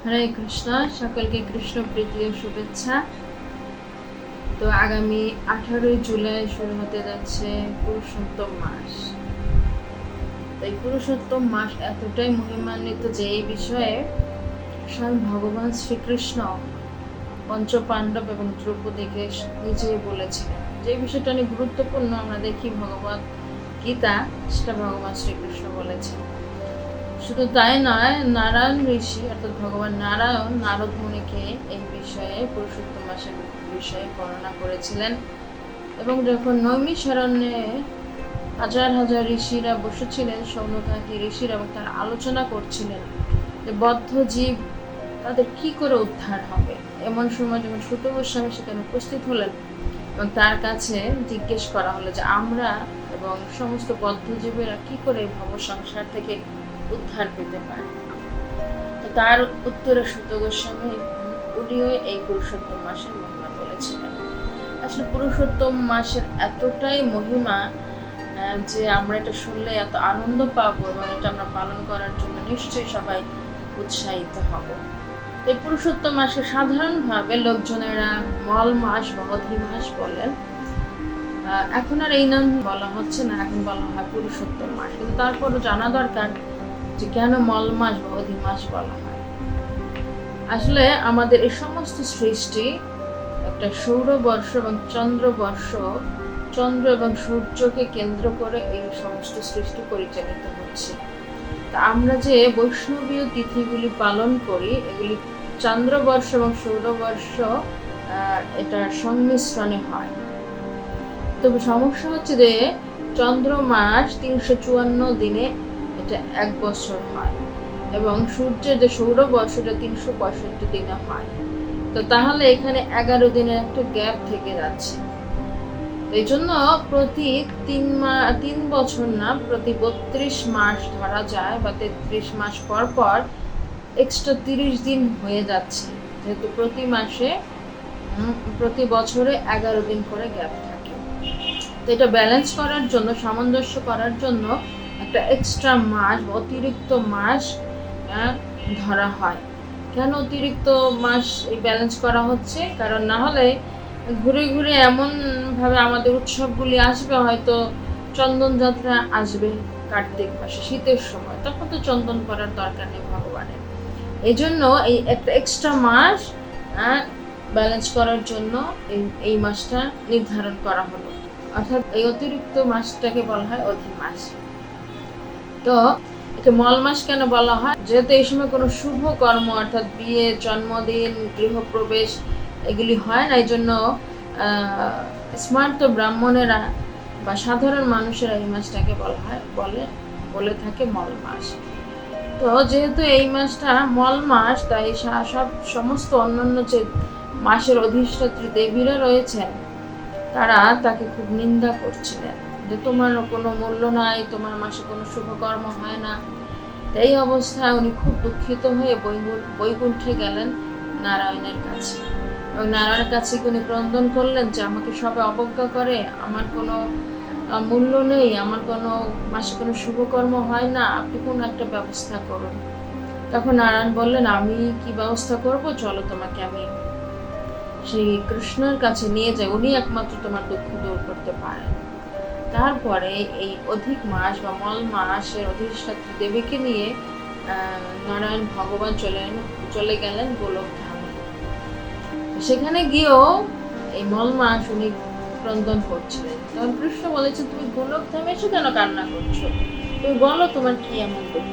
হরে কৃষ্ণ, সকলকে কৃষ্ণ প্রীতি ও শুভেচ্ছা। তো আগামী 18 জুলাই শুরু হতে যাচ্ছে পুরুষোত্তম মাস। এই পুরুষোত্তম মাস এতটাই মহিমান্বিত যে এই বিষয়ে স্বয়ং ভগবান শ্রীকৃষ্ণ পঞ্চপাণ্ডব এবং দ্রৌপদীকে নিজেই বলেছিলেন। যে বিষয়টা অনেক গুরুত্বপূর্ণ আমরা দেখি ভগবত গীতা, সেটা ভগবান শ্রীকৃষ্ণ বলেছেন। শুধু তাই নয়, নারায়ণ ঋষি অর্থাৎ ভগবান নারায়ণ নারদ মুনিকে এই বিষয়ে পুরুষোত্তম মাসের বিষয়ে বর্ণনা করেছিলেন। এবং যখন নৈমিষারণ্যে হাজার হাজার ঋষিরা বসেছিলেন, সৌনকাদি ঋষিরা, এবং তারা আলোচনা করছিলেন যে বদ্ধ জীব তাদের কি করে উদ্ধার হবে। এমন সময় যখন সুত গোস্বামী সেখানে উপস্থিত হলেন এবং তার কাছে জিজ্ঞেস করা হলো যে আমরা এবং সমস্ত বদ্ধ জীবেরা কি করে ভব সংসার থেকে উদ্ধার পেতে পারে। তো তার উত্তরে সুত গোস্বামী উনিও এই পুরুষোত্তম মাসের মহিমা বলেছিলেন। আসলে পুরুষোত্তম মাসের এতটাই মহিমা যে আমরা এটা শুনলে এত আনন্দ পাবো এবং এটা আমরা পালন করার জন্য নিশ্চয়ই সবাই উৎসাহিত হব। এই পুরুষোত্তম মাসে সাধারণভাবে লোকজনেরা মল মাস বা অধি মাস বলেন। এখন আর এই নাম বলা হচ্ছে না, এখন বলা হয় পুরুষোত্তম মাস। কিন্তু তারপরও জানা দরকার যে কেন মল মাস বা অধি মাস বলা হয়। আসলে আমাদের এই সমস্ত সৃষ্টি একটা সৌরবর্ষ এবং চন্দ্রবর্ষ, চন্দ্র এবং সূর্যকে কেন্দ্র করে এই সমস্ত সৃষ্টি পরিচালিত হচ্ছে। তা আমরা যে বৈষ্ণবীয় তিথিগুলি পালন করি, এগুলি চন্দ্রবর্ষ এবং সৌরবর্ষ এটার সংমিশ্রণে হয়। তবে সমস্যা হচ্ছে যে চন্দ্র মাস 354 দিনে এটা 1 বছর হয় এবং সূর্যের যে সৌরবর্ষটা 365 দিনে হয়। তো তাহলে এখানে 11 দিনের একটা গ্যাপ থেকে যাচ্ছে। এই জন্য প্রতি 3 বছর না, প্রতি 32 মাস ধরা যায় বা 33 মাস পর পর এক্সট্রা 30 দিন হয়ে যাচ্ছে, যেহেতু প্রতি বছরে 11 দিন করে গ্যাপ থাকে। তো এটা ব্যালেন্স করার জন্য, সামঞ্জস্য করার জন্য একটা এক্সট্রা মাস বা অতিরিক্ত মাস ধরা হয়। কেন অতিরিক্ত মাস এই ব্যালেন্স করা হচ্ছে? কারণ না হলে ঘুরে ঘুরে এমন ভাবে আমাদের উৎসবগুলি আসবে, হয়তো চন্দন যাত্রা আসবে কার্তিক মাসে, শীতের সময়, তখন তো চন্দন করার দরকার নেই ভগবানের। এই জন্য এই একটা এক্সট্রা মাস ব্যালেন্স করার জন্য এই মাসটা নির্ধারণ করা হলো। অর্থাৎ এই অতিরিক্ত মাসটাকে বলা হয় অধি মাস। তো একে মল মাস কেন বলা হয়? যেহেতু এই সময় কোনো শুভ কর্ম অর্থাৎ বিয়ে, জন্মদিন, গৃহপ্রবেশ এগুলি হয় না, এই জন্য স্মার্ত ব্রাহ্মণেরা বা সাধারণ মানুষেরা এই মাসটাকে বলে থাকে মল মাস। তো যেহেতু এই মাসটা মল মাস, তাই সমস্ত অন্যান্য যে মাসের অধিষ্ঠাত্রী দেবীরা রয়েছেন তারা তাকে খুব নিন্দা করছিলেন যে তোমার কোনো মূল্য নাই, তোমার মাসে কোনো শুভকর্ম হয় না। এই অবস্থায় উনি খুব দুঃখিত হয়ে বৈকুণ্ঠে গেলেন নারায়ণের কাছে এবং নারায়ণের কাছে উনি ক্রন্দন করলেন যে আমাকে সবাই অবজ্ঞা করে, আমার কোনো মূল্য নেই, আমার কোনো মাসে কোনো শুভকর্ম হয় না, আপনি কোনো একটা ব্যবস্থা করুন। তখন নারায়ণ বললেন আমি কি ব্যবস্থা করব, চলো তোমাকে আমি সেই কৃষ্ণের কাছে নিয়ে যাই, উনি একমাত্র তোমার দুঃখ দূর করতে পারেন। তারপরে এই অধিক মাস বা মল মাসের অধিষ্ঠাত্রী দেবীকে নিয়ে নারায়ণ ভগবান চলে গেলেন গোলক ধামে। সেখানে গিয়েও এই মল মাস উনি ক্রন্দন করছিলেন। তখন কৃষ্ণ বলেছেন তুমি গোলক ধামে এসে কেন কান্না করছো, তুমি বলো তোমার কি এমন দুঃখ।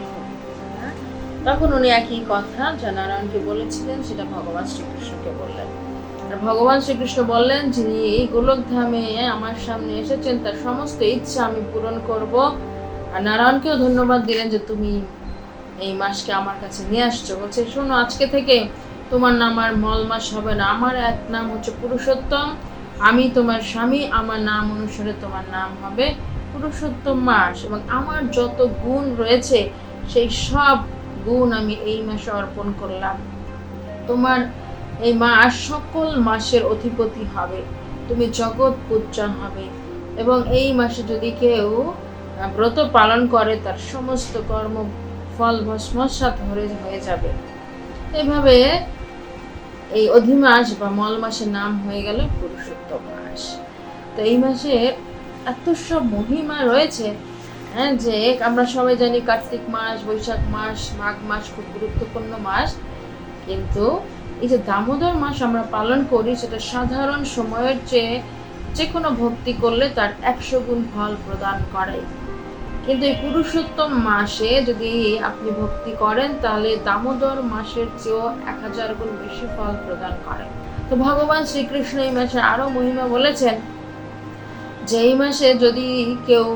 তখন উনি একই কথা যা নারায়ণকে বলেছিলেন সেটা ভগবান শ্রীকৃষ্ণকে বললেন। আর ভগবান শ্রীকৃষ্ণ বললেন যিনি এই গোলক ধামে আমার সামনে এসেছেন তার সমস্ত ইচ্ছা আমি পূরণ করব। আর নারায়ণকেও ধন্যবাদ দিলেন যে তুমি এই মাসকে আমার কাছে নিয়ে আসছো। বলছে শোনো, আজকে থেকে তোমার নাম আর মল মাস হবে না, আমার এক নাম হচ্ছে পুরুষোত্তম, আমি তোমার স্বামী, আমার নাম অনুসারে তোমার নাম হবে পুরুষোত্তম মাস। এবং আমার যত গুণ রয়েছে সেই সব গুণ আমি এই মাসে অর্পণ করলাম। তোমার এই মাস সকল মাসের অধিপতি হবে, তুমি জগৎ পূজ্যা হবে এবং এই মাসে যদি কেউ ব্রত পালন করে তার সমস্ত কর্ম ফল ভস্মসাৎ হয়ে যাবে। এভাবে এই অধিমাস বা মল মাসের নাম হয়ে গেল পুরুষোত্তম মাস। তো এই মাসে এত সব মহিমা রয়েছে, হ্যাঁ, যে আমরা সবাই জানি কার্তিক মাস, বৈশাখ মাস, মাঘ মাস খুব গুরুত্বপূর্ণ মাস, কিন্তু এই যে দামোদর মাস আমরা পালন করি সেটা সাধারণ সময়ের চেয়ে যে কোনো ভক্তি করলে তার 100 গুণ ফল প্রদান করে। কিন্তু এই পুরুষোত্তম মাসে যদি আপনি ভক্তি করেন তাহলে দামোদর মাসের চেয়েও 1000 গুণ বেশি ফল প্রদান করে। তো ভগবান শ্রীকৃষ্ণ এই মাসে আরো মহিমা বলেছেন যে এই মাসে যদি কেউ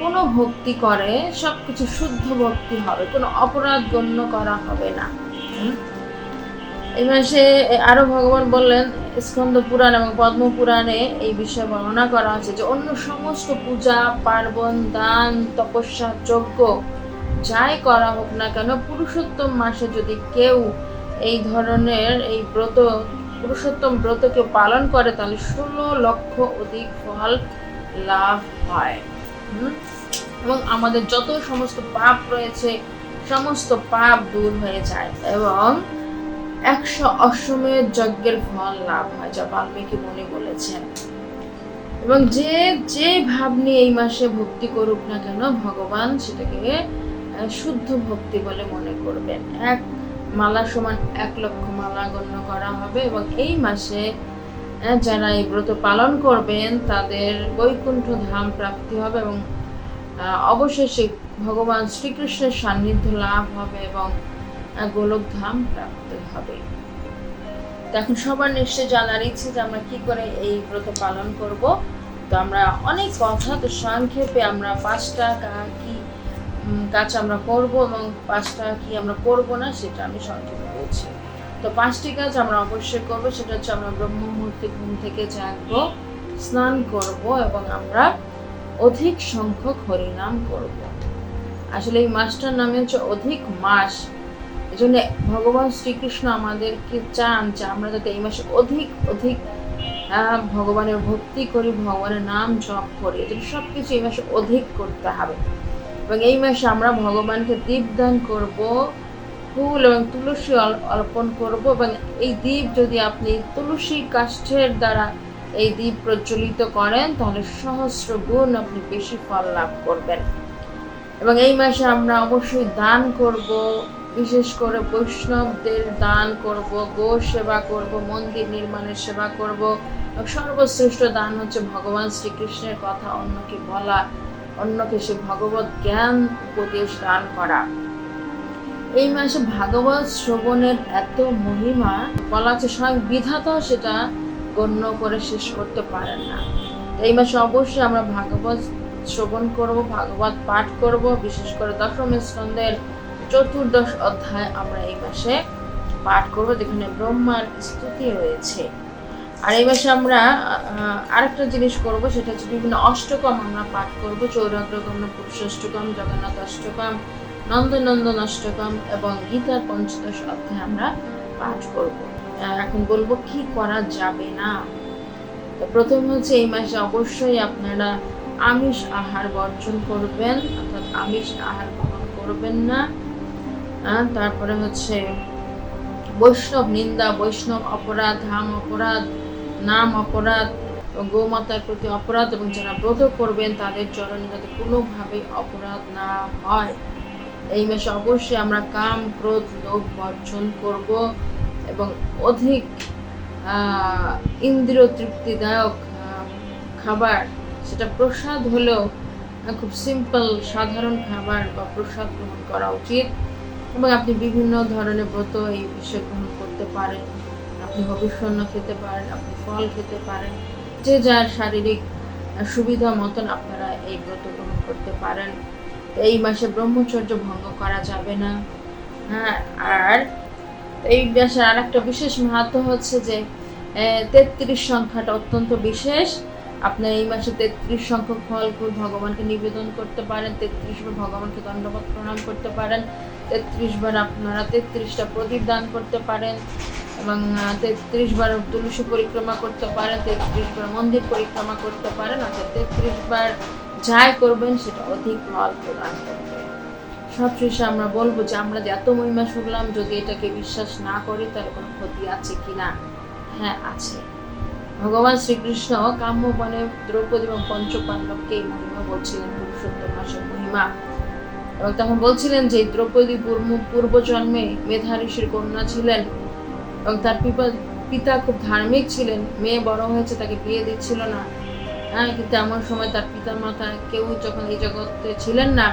কোনো ভক্তি করে সবকিছু শুদ্ধ ভক্তি হবে, কোনো অপরাধ গণ্য করা হবে না। এই মাসে আরো ভগবান বললেন, স্কন্দ পুরাণ এবং পদ্ম পুরাণে এই বিষয়ে বর্ণনা করা আছে যে অন্য সমস্ত পূজা পার্বণ, দান, তপস্যা, যজ্ঞ যাই করা হোক না কেন, পুরুষোত্তম মাসে যদি কেউ এই ধরনের এই ব্রত, পুরুষোত্তম ব্রত কেউ পালন করে তাহলে 16 লক্ষ অধিক ফল লাভ হয়। এবং আমাদের যত সমস্ত পাপ রয়েছে সমস্ত পাপ দূর হয়ে যায় এবং 100 অশ্বমেধ যজ্ঞের ফল লাভ হয়, যা বাল্মীকি মুনি বলেছেন। এবং যে ভাব নিয়ে এই মাসে ভক্তি করুক না কেন ভগবান সেটাকে শুদ্ধ ভক্তি বলে মনে করবেন। 1 মালা সমান 1 লক্ষ মালা গণ্য করা হবে। এবং এই মাসে যারা এই ব্রত পালন করবেন তাদের বৈকুণ্ঠ ধাম প্রাপ্তি হবে এবং অবশেষে ভগবান শ্রীকৃষ্ণের সান্নিধ্য লাভ হবে এবং গোলক ধাম প্রাপ্ত হবে। তো এখন সবার নিশ্চয় জানার ইচ্ছে যে আমরা কি করে এই ব্রত পালন করব। তো আমরা অনেক কথা, তো সংক্ষেপে আমরা 5টা কি কাজ আমরা করব এবং 5টা কি আমরা করব না সেটা আমি সংক্ষেপে বলছি। তো 5টি কাজ আমরা অবশ্যই করব, সেটা হচ্ছে আমরা ব্রহ্ম মুহূর্তে ঘুম থেকে জাগবো, স্নান করব এবং আমরা অধিক সংখ্যক হরিনাম করব। আসলে এই মাসটার নামে হচ্ছে অধিক মাস, এই জন্য ভগবান শ্রীকৃষ্ণ আমাদেরকে চান যে আমরা যাতে এই মাসে অধিক অধিক ভগবানের ভক্তি করি, ভগবানের নাম জপ করি। এই জন্য সবকিছু এই মাসে অধিক করতে হবে। এবং এই মাসে আমরা ভগবানকে দীপদান করব, ফুল এবং তুলসী অর্পণ করব। এবং এই দীপ যদি আপনি তুলসী কাষ্ঠের দ্বারা এই দীপ প্রজ্বলিত করেন তাহলে সহস্র গুণ আপনি বেশি ফল লাভ করবেন। এবং এই মাসে আমরা অবশ্যই দান করব, বিশেষ করে বৈষ্ণবদের দান করব, গো সেবা করব, মন্দির নির্মাণের সেবা করব। সর্বশ্রেষ্ঠ দান হচ্ছে ভগবান শ্রীকৃষ্ণের কথা অন্যকে বলা, অন্যকে সে ভগবত জ্ঞান উপদেশ দান করা। এই মাসে ভাগবত শ্রবণের এত মহিমা বলা আছে, স্বয়ং বিধাতাও সেটা গণ্য করে শেষ করতে পারেন না। এই মাসে অবশ্যই আমরা ভাগবত শ্রবণ করব, ভাগবত পাঠ করব। বিশেষ করে দশম স্কন্দের 14 অধ্যায় আমরা এই মাসে পাঠ করব, যেখানে ব্রহ্মার স্তুতি রয়েছে। আর এই মাসে আমরা আরেকটা জিনিস করব, সেটা হচ্ছে বিভিন্ন অষ্টকম আমরা পাঠ করব। চৌরাগ্রগম, পুরুষোষ্টকম, জগন্নাথ অষ্টকম, নন্দনন্দন অষ্টকম এবং গীতার 15 অধ্যায় আমরা পাঠ করব। এখন বলবো কি করা যাবে না। তো প্রথম হচ্ছে এই মাসে অবশ্যই আপনারা আমিষ আহার বর্জন করবেন, অর্থাৎ আমিষ আহার গ্রহণ করবেন না। তারপরে হচ্ছে বৈষ্ণব নিন্দা, বৈষ্ণব অপরাধ, ধাম অপরাধ, নাম অপরাধ, গোমাতার প্রতি অপরাধ এবং যারা ব্রত করবেন তাদের চরণে যাতে কোনোভাবে অপরাধ না হয়। এই মাসে অবশ্যই আমরা কাম, ক্রোধ, লোভ বর্জন করব এবং অধিক ইন্দ্রিয় তৃপ্তিদায়ক খাবার, সেটা প্রসাদ হলেও খুব সিম্পল সাধারণ খাবার বা প্রসাদ গ্রহণ করা উচিত। এবং আপনি বিভিন্ন ধরনের ব্রত এই বিষয়ে গ্রহণ করতে পারেন। আপনি হবিষ্যন্ন খেতে পারেন, আপনি ফল খেতে পারেন, যে যার শারীরিক সুবিধা মতন আপনারা এই ব্রত গ্রহণ করতে পারেন। এই মাসে ব্রহ্মচর্য ভঙ্গ করা যাবে না। হ্যাঁ, আর এই মাসের আর একটা বিশেষ মাহাত্ম্য হচ্ছে যে 33 সংখ্যাটা অত্যন্ত বিশেষ। আপনার এই মাসে 33 সংখ্যক ফল ফুল ভগবানকে নিবেদন করতে পারেন, 33 বার ভগবানকে দণ্ডবত প্রণাম করতে পারেন, 33 বার আপনারা 33টা প্রদীপ দান করতে পারেন এবং 33 বার তুলসী পরিক্রমা করতে পারেন, 33 বার মন্দির পরিক্রমা করতে পারেন। অর্থাৎ 33 বার যাই করবেন সেটা অধিক ফল প্রদান করবে। সব শেষে আমরা বলবো যে আমরা যে এত মহিমা শুনলাম, যদি এটাকে বিশ্বাস না করি তাহলে কোনো ক্ষতি আছে কিনা? হ্যাঁ, আছে। ভগবান শ্রীকৃষ্ণ কাম্য বনে দ্রৌপদী এবং পঞ্চপাণ্ডবকে এই মহিমা বলছিলেন, পুরুষোত্তম মাসের মহিমা। এবং তখন বলছিলেন যে দ্রৌপদী পূর্বজন্মে মেধা ঋষির কন্যা ছিলেন এবং তার পিতা খুব ধার্মিক ছিলেন। মেয়ে বড় হয়েছে, তাকে বিয়ে দিচ্ছিল না। কিন্তু এমন সময় তার পিতা মাতা কেউ যখন এই জগতে ছিলেন না,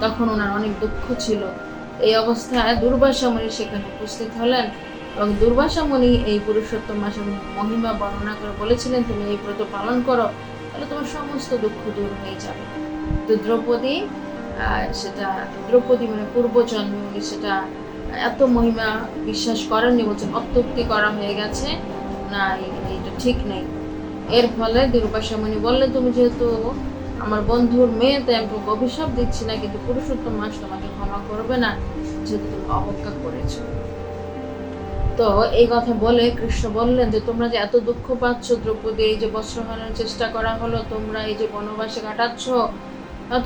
তখন ওনার অনেক দুঃখ ছিল। এই অবস্থায় দুর্বাসা মুনি সেখানে উপস্থিত হলেন এবং দুর্বাসা মুনি এই পুরুষোত্তম মাসের মহিমা বর্ণনা করে বলেছিলেন, তুমি এই ব্রত পালন করো, তাহলে তোমার সমস্ত দুঃখ দূর হয়ে যাবে। তো দ্রৌপদী মানে পূর্বজন্মে উনি সেটা এত মহিমা বিশ্বাস করেননি, বলছেন অত্যুক্তি করা হয়ে গেছে, না এটা ঠিক নেই। এর ফলে দুর্বাসা মুনি বললেন, তুমি যেহেতু আমার বন্ধুর মেয়ে, তাই আমি তোমাকে অভিশাপ দিচ্ছি না, কিন্তু পুরুষোত্তম মাস তোমাকে ক্ষমা করবে না, যেহেতু তুমি অবজ্ঞা করেছো। তো এই কথা বলে কৃষ্ণ বললেন যে তোমরা যে এত দুঃখ পাচ্ছ, দ্রৌপদী এই যে বস্ত্রহরণের চেষ্টা করা হলো, তোমরা এই যে বনবাসে কাটাচ্ছ,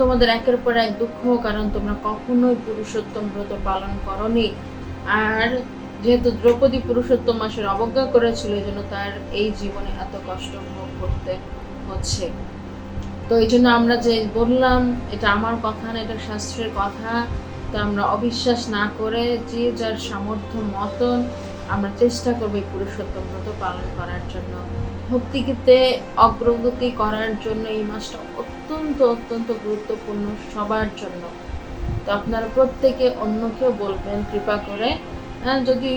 তোমাদের একের পর এক দুঃখ, কারণ তোমরা কখনোই পুরুষোত্তম ব্রত পালন করনি। আর যেহেতু দ্রৌপদী পুরুষোত্তম মাসের অবজ্ঞা করেছিল, এই জন্য তার এই জীবনে এত কষ্ট ভোগ করতে হচ্ছে। তো এই জন্য আমরা যে বললাম, এটা আমার কথা না, এটা শাস্ত্রের কথা। তো আমরা অবিশ্বাস না করে যে যার সামর্থ্য মতন আমরা চেষ্টা করবো এই পুরুষোত্তম ব্রত পালন করার জন্য, ভক্তিতে অগ্রগতি করার জন্য। এই মাসটা অত্যন্ত অত্যন্ত গুরুত্বপূর্ণ সবার জন্য। তো আপনারা প্রত্যেকে অন্যকেও বলবেন কৃপা করে, যদি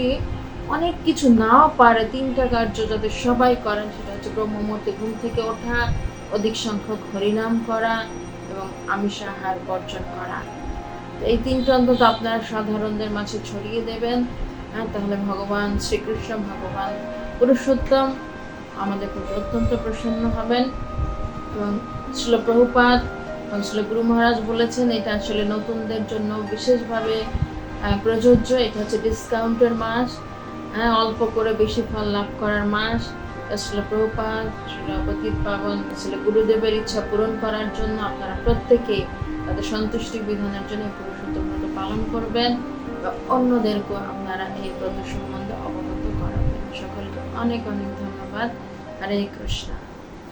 অনেক কিছু নাও পারে, 3টা কার্য যাতে সবাই করেন, সেটা হচ্ছে ব্রহ্মমুহূর্তে ঘুম থেকে ওঠা, অধিক সংখ্যক হরিনাম করা এবং আমিষ আহার বর্জন করা। এই 3টা অন্তত আপনারা সাধারণদের মাঝে ছড়িয়ে দেবেন। তাহলে ভগবান শ্রীকৃষ্ণ, ভগবান পুরুষোত্তম আমাদের প্রতি অত্যন্ত প্রসন্ন হবেন। এবং শ্রীল প্রভুপাদ এবং শ্রীল গুরু মহারাজ বলেছেন, এটা আসলে নতুনদের জন্য বিশেষভাবে প্রযোজ্য। এটা হচ্ছে ডিসকাউন্টের মাস, অল্প করে বেশি ফল লাভ করার মাস। শ্রীল প্রভুপাদ, শ্রীল পতিত পাবন, শ্রীল গুরুদেবের ইচ্ছা পূরণ করার জন্য আপনারা প্রত্যেকেই তাদের সন্তুষ্টি বিধানের জন্য পুরুষোত্তম ব্রত পালন করবেন বা অন্যদেরকেও আপনারা এই ব্রত সম্বন্ধে অবগত করাবেন। সকলকে অনেক অনেক ধন্যবাদ। হরে কৃষ্ণ।